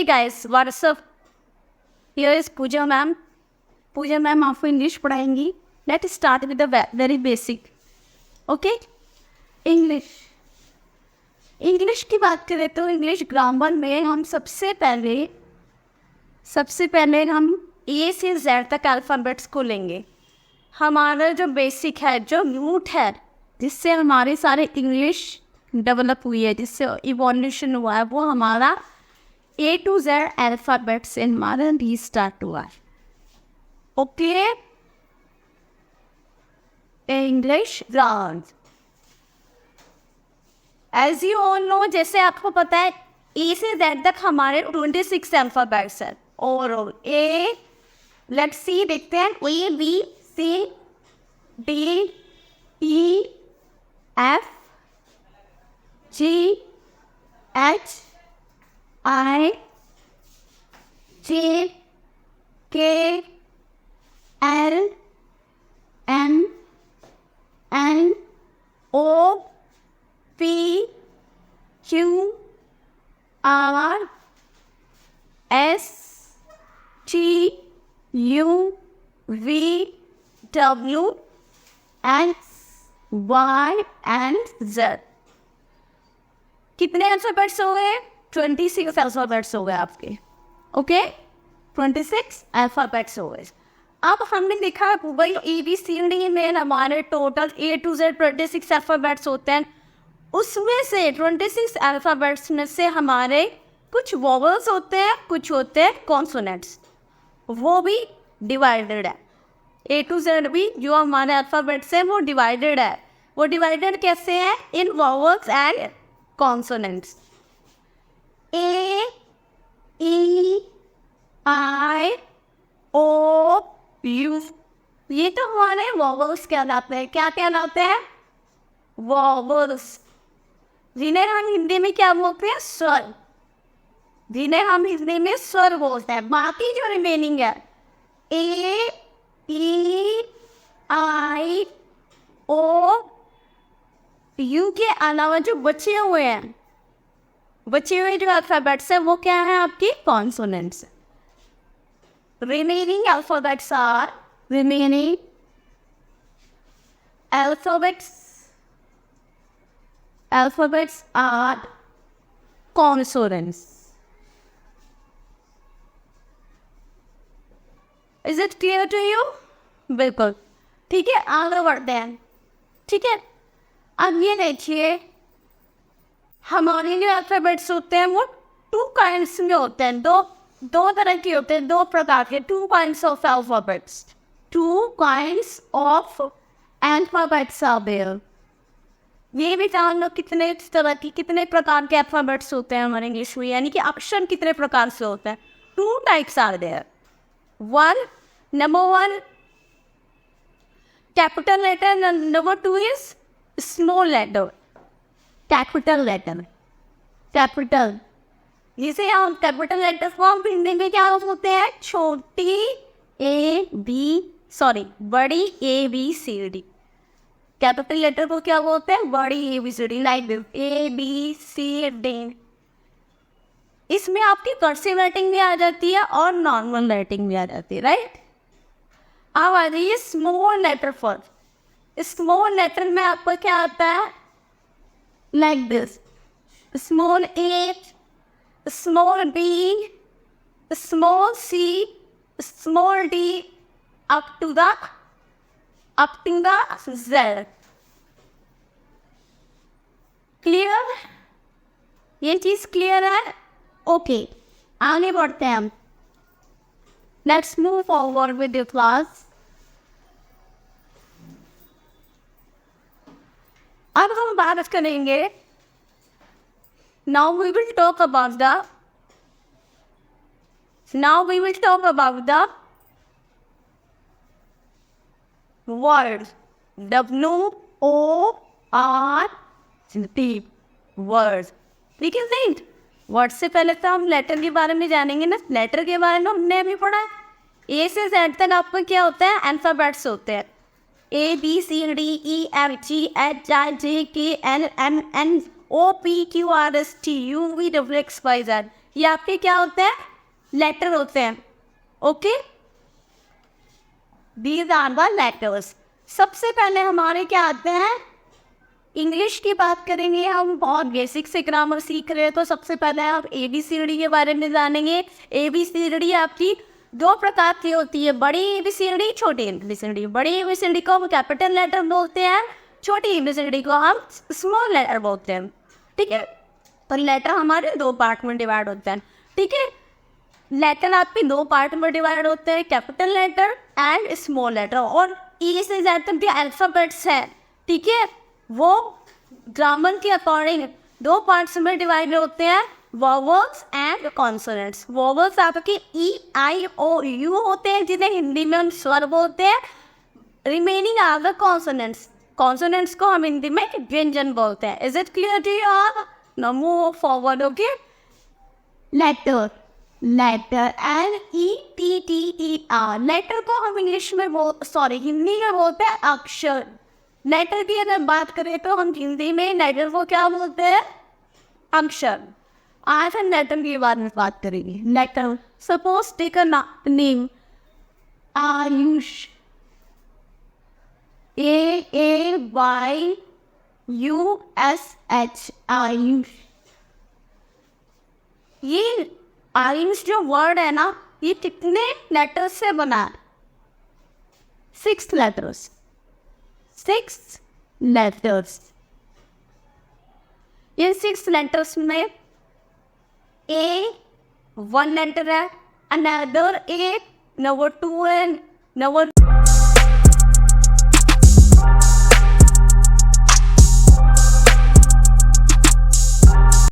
guys, what's up? Here is Pooja ma'am. Pooja ma'am आपको English पढ़ाएंगी. Let's start with the very basic. Okay? English. English की बात करें तो English grammar में हम सबसे पहले हम ए से जेड तक अल्फ़ाबेट्स को लेंगे. हमारा जो बेसिक है, जो रूट है, जिससे हमारे सारे इंग्लिश डेवलप हुई है, जिससे इवोल्यूशन हुआ है, वो हमारा ए टू जेड अल्फ़ाबेट से हमारा रीस्टार्ट हुआ है. Okay, English grammar. As you all know, जैसे आपको पता है ए से जेड तक हमारे 26 अल्फ़ाबेट्स हैं. और ए, लेट्स सी, देखते हैं. A B C D E F G H I J K L M N O P Q R S T U V W X Y and Z. कितने alphabets हो गए? 26 alphabets हो गए आपके. Okay, 26 alphabets हो गए. अब हमने देखा भाई ए बी सी डी में हमारे total A to Z 26 alphabets होते हैं. उसमें से 26 अल्फ़ाबेट्स में से हमारे कुछ वोवल्स होते हैं, कुछ होते हैं कॉन्सोनेंट्स. वो भी डिवाइडेड है. ए टू जेड भी जो हमारे अल्फ़ाबेट्स हैं वो डिवाइडेड है. वो डिवाइडेड कैसे हैं? In vowels and consonants. A E I O U, ये तो हमारे वोवल्स कहलाते हैं. क्या कहलाते हैं? वोवल्स, जिन्हें हम हिंदी में क्या बोलते हैं? स्वर. जिन्हें हम हिंदी में स्वर बोलते हैं. बाकी जो रिमेनिंग है, ए ई आई ओ यू के अलावा जो बचे हुए जो अल्फ़ाबेट्स हैं वो क्या है? आपकी consonants. Remaining alphabets are alphabets are consonants. Is it clear to you? बिल्कुल ठीक है. आगे बढ़ते हैं. ठीक है, अब ये देखिए, हमारे जो अल्फ़ाबेट्स होते हैं वो 2 काइंड्स में होते हैं. दो तरह के होते हैं, 2 प्रकार के. 2 kinds of alphabets. 2 kinds of alphabets are there. ये भी जान लो कितने तरह की, कितने प्रकार के अल्फ़ाबेट्स होते हैं हमारे इंग्लिश में, यानी कि अक्षर कितने प्रकार से होते हैं. 2 types are there. Number 1 capital letter and number 2 is small letter. Capital letter. जिसे हम कैपिटल लेटर को हम हिंदी में क्या बोलते हैं? बड़ी A B C D. Capital letter को क्या बोलते हैं? बड़ी A B C D. Like this, A B C D. इसमें आपकी कर्सिव राइटिंग भी आ जाती है और नॉर्मल राइटिंग भी आ जाती है, राइट. अब आ जाइए स्मॉल लेटर पर. स्मॉल लेटर में आपको क्या आता है? Like this, small A, small B, small C, small D, up to the Z. Clear? ये चीज क्लियर है? ओके, आगे बढ़ते हैं हम. Let's move forward with the class. अब हम बात करेंगे. Now we will talk about the word. WORD. Word. ठीक है सही. वर्ड से पहले तो हम लेटर के बारे में जानेंगे ना. लेटर के बारे में हमने अभी पढ़ा है. ए से जेड तक आपको क्या होता है? अल्फ़ाबेट्स होते हैं. A B C D E F G H I J K L M N O P Q R S T U V W X Y Z. ये आपके क्या होते हैं, लेटर होते हैं। Okay, these are the letters. सबसे पहले हमारे क्या आते हैं, इंग्लिश की बात करेंगे हम, बहुत बेसिक से ग्रामर सीख रहे हैं, तो सबसे पहले आप ABCD के बारे में जानेंगे। ABCD आपकी दो प्रकार की होती है, बड़ी ABCD, छोटी ABCD। बड़ी ABCD को हम कैपिटल लेटर बोलते हैं, छोटी ABCD को हम स्मॉल लेटर बोलते हैं। ठीक है, तो लेटर हमारे दो पार्ट में डिवाइड होते हैं। ठीक है, लेटर आपके दो पार्ट में डिवाइड होते हैं, capital letter and small letter. और ई से ज़्यादातर जो अल्फ़ाबेट्स है, ठीक है, वो ग्रामर के अकॉर्डिंग दो पार्ट्स में डिवाइड होते हैं, वोवेल्स एंड कॉन्सोनेंट्स। वोवेल्स आपके EIOU होते हैं, जिन्हें हिंदी में हम स्वर बोलते हैं। Remaining are the consonants. Consonants को हम हिंदी में व्यंजन बोलते हैं। Is it clear to you all? Now move forward. Okay, letter, letter LETTER। Letter को हम इंग्लिश में हिंदी में बोलते हैं अक्षर। लेटर की अगर बात करें तो हम हिंदी में लेटर को क्या बोलते हैं, अक्षर। आज हम लेटर के बारे में बात करेंगे। Letter, suppose take a name, Aayush, AAYUSH, Aayush. ये आयुष जो वर्ड है ना, ये कितने लेटर्स से बना है, 6 लेटर्स, 6 लेटर्स। इन 6 लेटर्स में A 1 लेटर है, अनदर A नंबर 2 है, नंबर